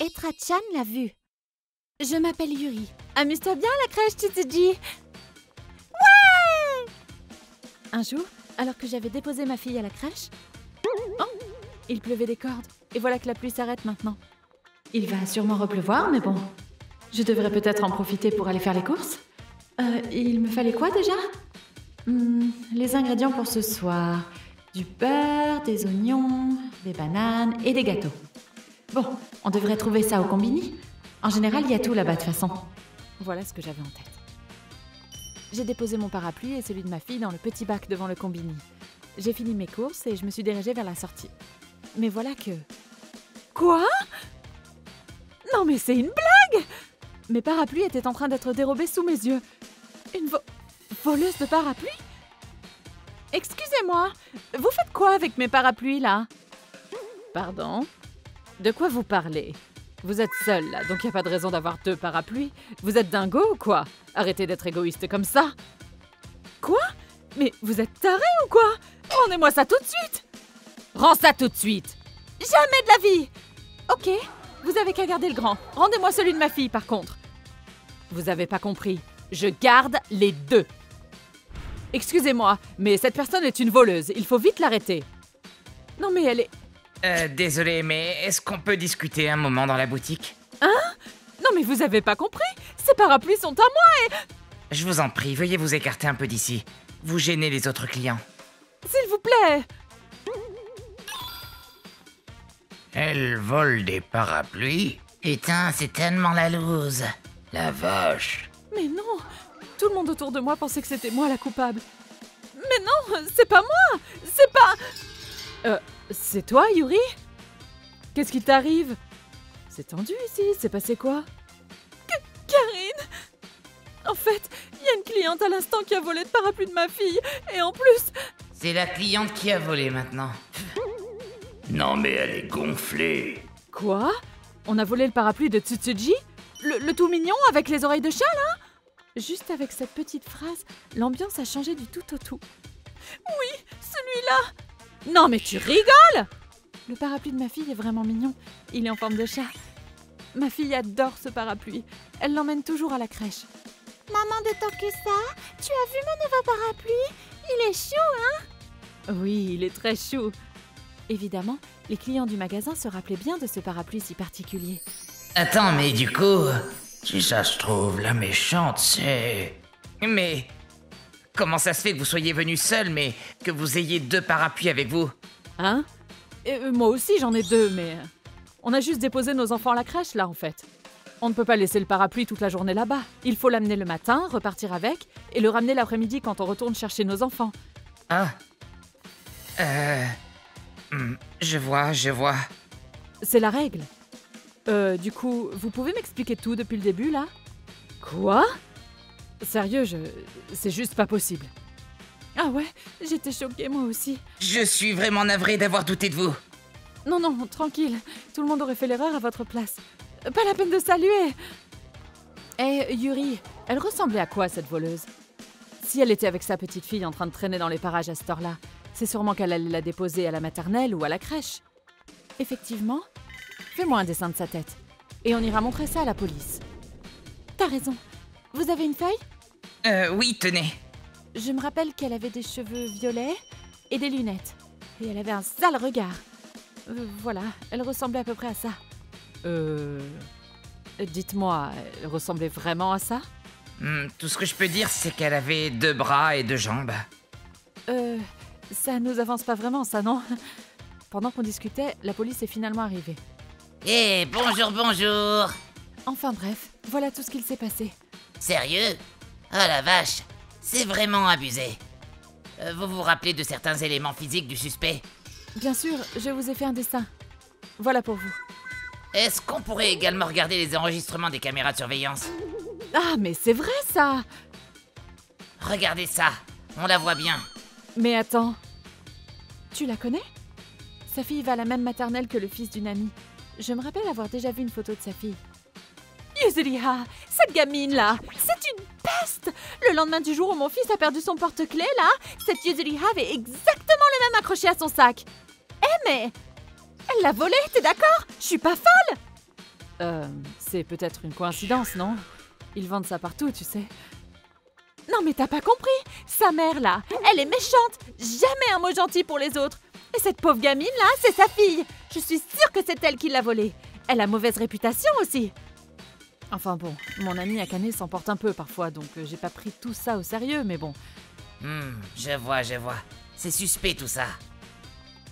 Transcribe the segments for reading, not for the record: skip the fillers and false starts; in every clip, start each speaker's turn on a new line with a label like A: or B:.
A: Etra-chan l'a vu. Je m'appelle Yuri. Amuse-toi bien à la crèche, Tsutsuji. Ouais! Un jour, alors que j'avais déposé ma fille à la crèche, il pleuvait des cordes. Et voilà que la pluie s'arrête maintenant. Il va sûrement repleuvoir, mais bon. Je devrais peut-être en profiter pour aller faire les courses. Il me fallait quoi déjà? Les ingrédients pour ce soir. Du beurre, des oignons, des bananes et des gâteaux. Bon, on devrait trouver ça au combini. En général, il y a tout là-bas de toute façon. Voilà ce que j'avais en tête. J'ai déposé mon parapluie et celui de ma fille dans le petit bac devant le combini. J'ai fini mes courses et je me suis dirigée vers la sortie. Mais voilà que... Quoi? Non mais c'est une blague! Mes parapluies étaient en train d'être dérobés sous mes yeux. Une voleuse de parapluies? Excusez-moi, vous faites quoi avec mes parapluies là? Pardon? De quoi vous parlez? Vous êtes seul là, donc il n'y a pas de raison d'avoir 2 parapluies. Vous êtes dingo ou quoi? Arrêtez d'être égoïste comme ça. Quoi? Mais vous êtes taré ou quoi? Rendez-moi ça tout de suite! Rends ça tout de suite! Jamais de la vie! Ok, vous avez qu'à garder le grand. Rendez-moi celui de ma fille par contre. Vous avez pas compris. Je garde les 2. Excusez-moi, mais cette personne est une voleuse. Il faut vite l'arrêter. Non mais elle est...
B: Désolé, mais est-ce qu'on peut discuter un moment dans la boutique?
A: Hein? Non mais vous avez pas compris? Ces parapluies sont à moi et...
B: Je vous en prie, veuillez vous écarter un peu d'ici. Vous gênez les autres clients.
A: S'il vous plaît!
B: Elle vole des parapluies? Putain, c'est tellement la loose. La vache.
A: Mais non! Tout le monde autour de moi pensait que c'était moi la coupable. Mais non, c'est pas moi! C'est pas... c'est toi, Yuri? Qu'est-ce qui t'arrive? C'est tendu ici, c'est passé quoi? Karine! En fait, il y a une cliente à l'instant qui a volé le parapluie de ma fille. Et en plus...
B: C'est la cliente qui a volé maintenant. Non mais elle est gonflée.
A: Quoi? On a volé le parapluie de Tsutsuji? Le tout mignon avec les oreilles de chat, là? Juste avec cette petite phrase, l'ambiance a changé du tout au tout. Oui, celui-là! Non mais tu rigoles! Le parapluie de ma fille est vraiment mignon. Il est en forme de chat. Ma fille adore ce parapluie. Elle l'emmène toujours à la crèche. Maman de Tokusa, tu as vu mon nouveau parapluie? Il est chou, hein? Oui, il est très chou. Évidemment, les clients du magasin se rappelaient bien de ce parapluie si particulier.
B: Attends, mais du coup... Si ça se trouve, la méchante, c'est... Mais... Comment ça se fait que vous soyez venu seul, mais que vous ayez 2 parapluies avec vous?
A: Hein? Moi aussi, j'en ai 2, mais... On a juste déposé nos enfants à la crèche, là, en fait. On ne peut pas laisser le parapluie toute la journée là-bas. Il faut l'amener le matin, repartir avec, et le ramener l'après-midi quand on retourne chercher nos enfants.
B: Ah. Je vois.
A: C'est la règle. Du coup, vous pouvez m'expliquer tout depuis le début, là? Quoi? Sérieux, c'est juste pas possible. Ah ouais, j'étais choquée, moi aussi.
B: Je suis vraiment navré d'avoir douté de vous.
A: Non, tranquille. Tout le monde aurait fait l'erreur à votre place. Pas la peine de saluer. Eh, Yuri, elle ressemblait à quoi, cette voleuse? Si elle était avec sa petite fille en train de traîner dans les parages à cette heure-là, c'est sûrement qu'elle allait la déposer à la maternelle ou à la crèche. Effectivement. Fais-moi un dessin de sa tête. Et on ira montrer ça à la police. T'as raison. Vous avez une feuille?
B: Oui, tenez.
A: Je me rappelle qu'elle avait des cheveux violets et des lunettes. Et elle avait un sale regard. Voilà, elle ressemblait à peu près à ça. Dites-moi, elle ressemblait vraiment à ça?
B: Tout ce que je peux dire, c'est qu'elle avait 2 bras et 2 jambes.
A: Ça nous avance pas vraiment, ça, non? Pendant qu'on discutait, la police est finalement arrivée.
B: Eh, bonjour.
A: Enfin bref, voilà tout ce qu'il s'est passé.
B: Sérieux? Oh la vache, c'est vraiment abusé. Vous vous rappelez de certains éléments physiques du suspect?
A: Bien sûr, je vous ai fait un dessin. Voilà pour vous.
B: Est-ce qu'on pourrait également regarder les enregistrements des caméras de surveillance?
A: Ah, mais c'est vrai, ça!
B: Regardez ça, on la voit bien.
A: Mais attends, tu la connais? Sa fille va à la même maternelle que le fils d'une amie. Je me rappelle avoir déjà vu une photo de sa fille. Yuzuriha, cette gamine-là, c'est une peste! Le lendemain du jour où mon fils a perdu son porte-clés, là, cette Yuzuriha avait exactement le même accroché à son sac. Eh mais... Elle l'a volé, t'es d'accord? Je suis pas folle! C'est peut-être une coïncidence, non? Ils vendent ça partout, tu sais. Non mais t'as pas compris? Sa mère, là, elle est méchante. Jamais un mot gentil pour les autres. Et cette pauvre gamine, là, c'est sa fille. Je suis sûre que c'est elle qui l'a volée. Elle a mauvaise réputation aussi. Enfin bon, mon ami Akane s'en porte un peu parfois, donc j'ai pas pris tout ça au sérieux, mais bon.
B: Je vois. C'est suspect tout ça.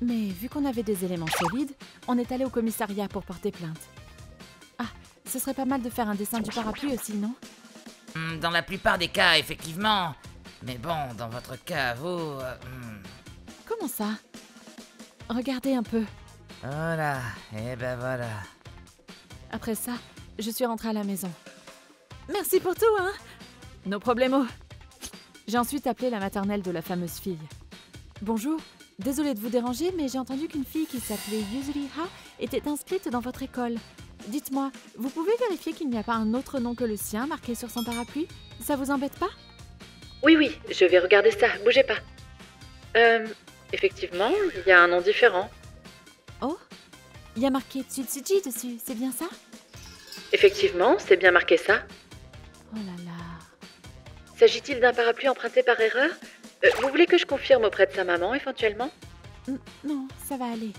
A: Mais vu qu'on avait des éléments solides, on est allé au commissariat pour porter plainte. Ah, ce serait pas mal de faire un dessin du parapluie aussi, non?
B: Dans la plupart des cas, effectivement. Mais bon, dans votre cas, vous...
A: Comment ça? Regardez un peu.
B: Voilà, et ben voilà.
A: Après ça, je suis rentrée à la maison. Merci pour tout, hein? No problemo. J'ai ensuite appelé la maternelle de la fameuse fille. Bonjour, désolée de vous déranger, mais j'ai entendu qu'une fille qui s'appelait Yuzuriha était inscrite dans votre école. Dites-moi, vous pouvez vérifier qu'il n'y a pas un autre nom que le sien marqué sur son parapluie? Ça vous embête pas?
C: Oui, je vais regarder ça, bougez pas. Effectivement, il y a un nom différent.
A: Oh? Il y a marqué Tsutsuji dessus, c'est bien ça?
C: Effectivement, c'est bien marqué ça.
A: Oh là là...
C: S'agit-il d'un parapluie emprunté par erreur? Vous voulez que je confirme auprès de sa maman, éventuellement?
A: Non, ça va aller.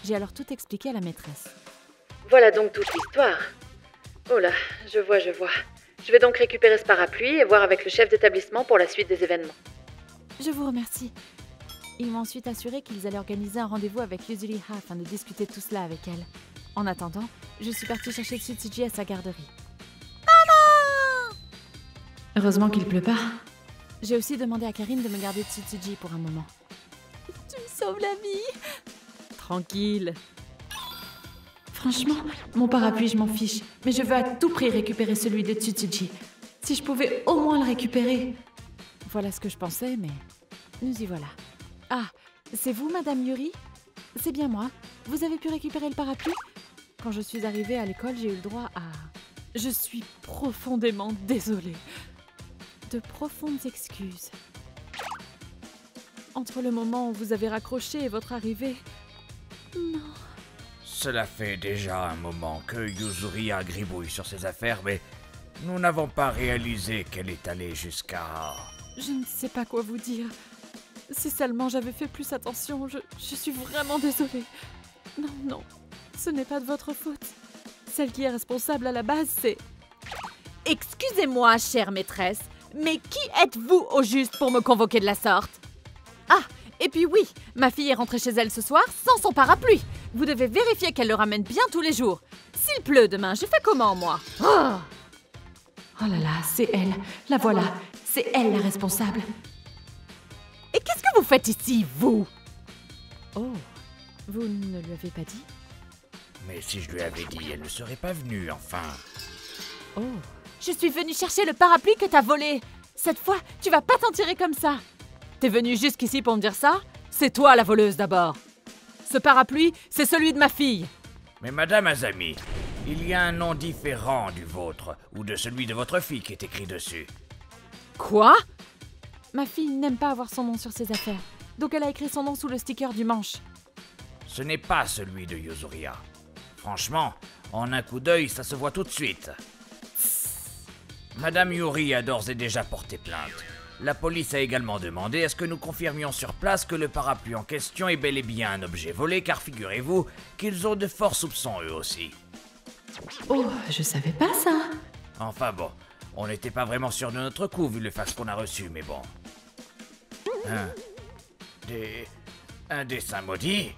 A: J'ai alors tout expliqué à la maîtresse.
C: Voilà donc toute l'histoire. Oh là, je vois. Je vais donc récupérer ce parapluie et voir avec le chef d'établissement pour la suite des événements.
A: Je vous remercie. Ils m'ont ensuite assuré qu'ils allaient organiser un rendez-vous avec Yuzuriha afin de discuter tout cela avec elle. En attendant, je suis partie chercher Tsutsuji à sa garderie. Maman! Heureusement qu'il pleut pas. J'ai aussi demandé à Karine de me garder Tsutsuji pour un moment. Tu me sauves la vie! Tranquille. Franchement, mon parapluie, je m'en fiche. Mais je veux à tout prix récupérer celui de Tsutsuji. Si je pouvais au moins le récupérer. Voilà ce que je pensais, mais nous y voilà. Ah, c'est vous, Madame Yuri? C'est bien moi. Vous avez pu récupérer le parapluie? Quand je suis arrivée à l'école, j'ai eu le droit à... Je suis profondément désolée. De profondes excuses. Entre le moment où vous avez raccroché et votre arrivée... Non...
D: Cela fait déjà un moment que Yuzuriha gribouille sur ses affaires, mais nous n'avons pas réalisé qu'elle est allée jusqu'à...
A: Je ne sais pas quoi vous dire. Si seulement j'avais fait plus attention, je suis vraiment désolée. Non, ce n'est pas de votre faute. Celle qui est responsable à la base, c'est... Excusez-moi, chère maîtresse, mais qui êtes-vous au juste pour me convoquer de la sorte? Ah, et puis oui, ma fille est rentrée chez elle ce soir sans son parapluie. Vous devez vérifier qu'elle le ramène bien tous les jours. S'il pleut demain, je fais comment, moi? Oh là là, c'est elle. La voilà. C'est elle la responsable. Et qu'est-ce que vous faites ici, vous? Oh, vous ne lui avez pas dit?
D: Mais si je lui avais dit, elle ne serait pas venue, enfin.
A: Oh, je suis venue chercher le parapluie que t'as volé. Cette fois, tu vas pas t'en tirer comme ça. T'es venue jusqu'ici pour me dire ça? C'est toi la voleuse d'abord. Ce parapluie, c'est celui de ma fille.
D: Mais Madame Azami, il y a un nom différent du vôtre, ou de celui de votre fille qui est écrit dessus.
A: Quoi? Ma fille n'aime pas avoir son nom sur ses affaires, donc elle a écrit son nom sous le sticker du manche.
D: Ce n'est pas celui de Yuzuriha. Franchement, en un coup d'œil, ça se voit tout de suite. Madame Yuri a d'ores et déjà porté plainte. La police a également demandé à ce que nous confirmions sur place que le parapluie en question est bel et bien un objet volé, car figurez-vous qu'ils ont de forts soupçons eux aussi.
A: Oh, je savais pas ça.
D: Enfin bon, on n'était pas vraiment sûr de notre coup vu le fax qu'on a reçu, mais bon. Un dessin maudit?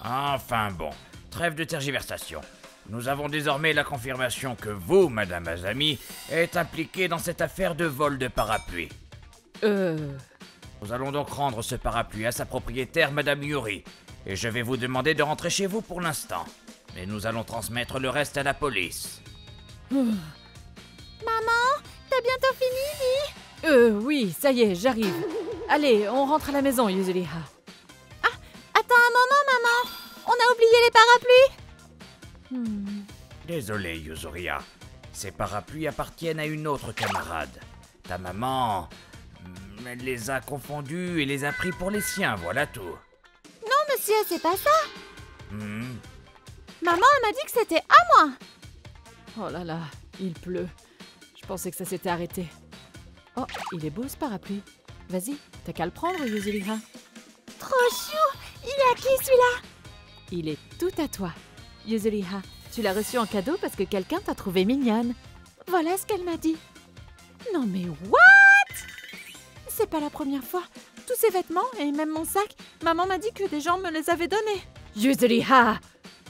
D: Enfin bon, trêve de tergiversation. Nous avons désormais la confirmation que vous, Madame Azami, êtes impliquée dans cette affaire de vol de parapluie. Nous allons donc rendre ce parapluie à sa propriétaire, Madame Yuri, et je vais vous demander de rentrer chez vous pour l'instant. Mais nous allons transmettre le reste à la police.
A: Maman, t'as bientôt fini, oui, ça y est, j'arrive. Allez, on rentre à la maison, Yuzuriha. Ah, attends un moment, maman. On a oublié les parapluies.
D: Désolé, Yuzuriha. Ces parapluies appartiennent à une autre camarade. Ta maman... elle les a confondus et les a pris pour les siens, voilà tout.
A: Non, monsieur, c'est pas ça. Maman elle m'a dit que c'était à moi. Oh là là, il pleut. Je pensais que ça s'était arrêté. Oh, il est beau ce parapluie. Vas-y, t'as qu'à le prendre, Yuzuliha. Trop chou! Il est à qui celui-là? Il est tout à toi. Yuzuliha, tu l'as reçu en cadeau parce que quelqu'un t'a trouvée mignonne. Voilà ce qu'elle m'a dit. Non mais what? C'est pas la première fois. Tous ces vêtements et même mon sac, maman m'a dit que des gens me les avaient donnés. Yuzuliha,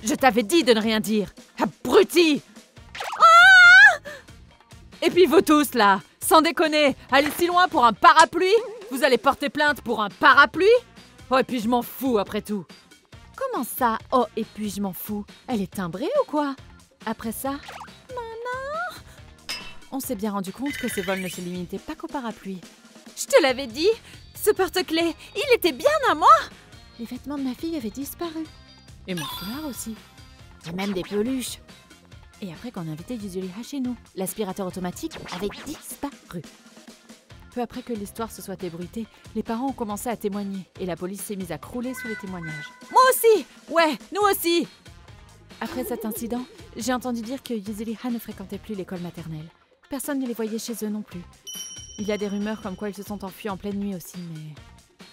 A: je t'avais dit de ne rien dire. Abruti! Ah! Et puis vous tous là, sans déconner, allez si loin pour un parapluie? Vous allez porter plainte pour un parapluie? Oh et puis je m'en fous après tout. Comment ça? Oh et puis je m'en fous. Elle est timbrée ou quoi? Après ça, maman, on s'est bien rendu compte que ces vols ne se limitaient pas qu'au parapluie. Je te l'avais dit, ce porte-clés, il était bien à moi. Les vêtements de ma fille avaient disparu. Et mon foulard aussi. Et même des peluches. Et après qu'on a invité Yuzuliha chez nous, l'aspirateur automatique avait disparu. Peu après que l'histoire se soit ébruitée, les parents ont commencé à témoigner et la police s'est mise à crouler sous les témoignages. Moi aussi! Ouais, nous aussi! Après cet incident, j'ai entendu dire que Yuzuliha ne fréquentait plus l'école maternelle. Personne ne les voyait chez eux non plus. Il y a des rumeurs comme quoi ils se sont enfuis en pleine nuit aussi, mais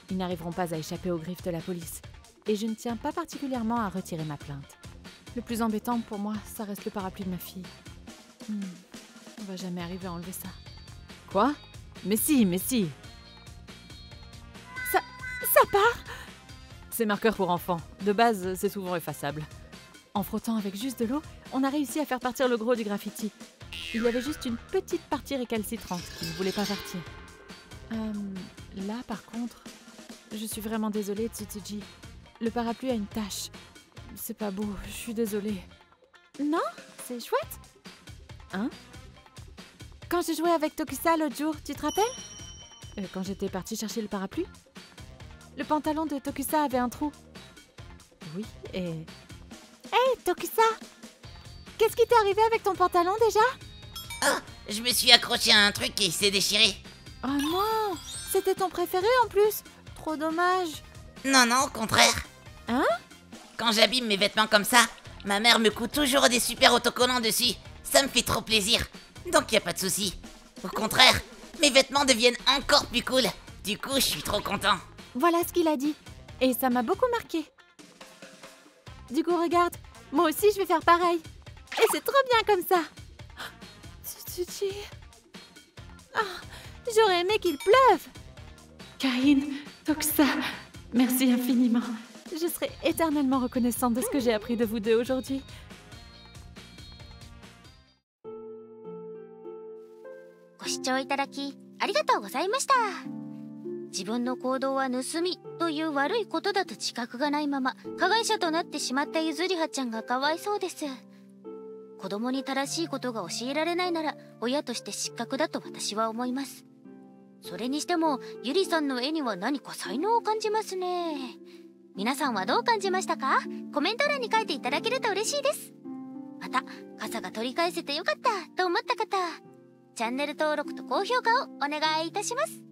A: ils n'arriveront pas à échapper aux griffes de la police. Et je ne tiens pas particulièrement à retirer ma plainte. Le plus embêtant pour moi, ça reste le parapluie de ma fille. On va jamais arriver à enlever ça. Quoi? Mais si, mais si. Ça part? C'est marqueur pour enfants. De base, c'est souvent effaçable. En frottant avec juste de l'eau, on a réussi à faire partir le gros du graffiti. Il y avait juste une petite partie récalcitrante qui ne voulait pas partir. Là, par contre, je suis vraiment désolée, Tsutsuji. Le parapluie a une tache. C'est pas beau, je suis désolée. Non, c'est chouette. Hein? Quand j'ai joué avec Tokusa l'autre jour, tu te rappelles? Quand j'étais partie chercher le parapluie? Le pantalon de Tokusa avait un trou. Oui, et... Hey, Tokusa! Qu'est-ce qui t'est arrivé avec ton pantalon déjà?
B: Oh, je me suis accroché à un truc et il s'est déchiré.
A: Oh non! C'était ton préféré en plus! Trop dommage!
B: Non, non, au contraire.
A: Hein?
B: Quand j'abîme mes vêtements comme ça, ma mère me coud toujours des super autocollants dessus. Ça me fait trop plaisir. Donc y a pas de souci. Au contraire, mes vêtements deviennent encore plus cool. Du coup, je suis trop content.
A: Voilà ce qu'il a dit. Et ça m'a beaucoup marqué. Du coup, regarde, moi aussi je vais faire pareil. Et c'est trop bien comme ça. Tsutsuji. Oh, j'aurais aimé qu'il pleuve. Karine, Tokusa, merci infiniment. Je serai éternellement reconnaissante de ce que j'ai appris de vous deux aujourd'hui.
E: チャンネル登録と高評価をお願いいたします。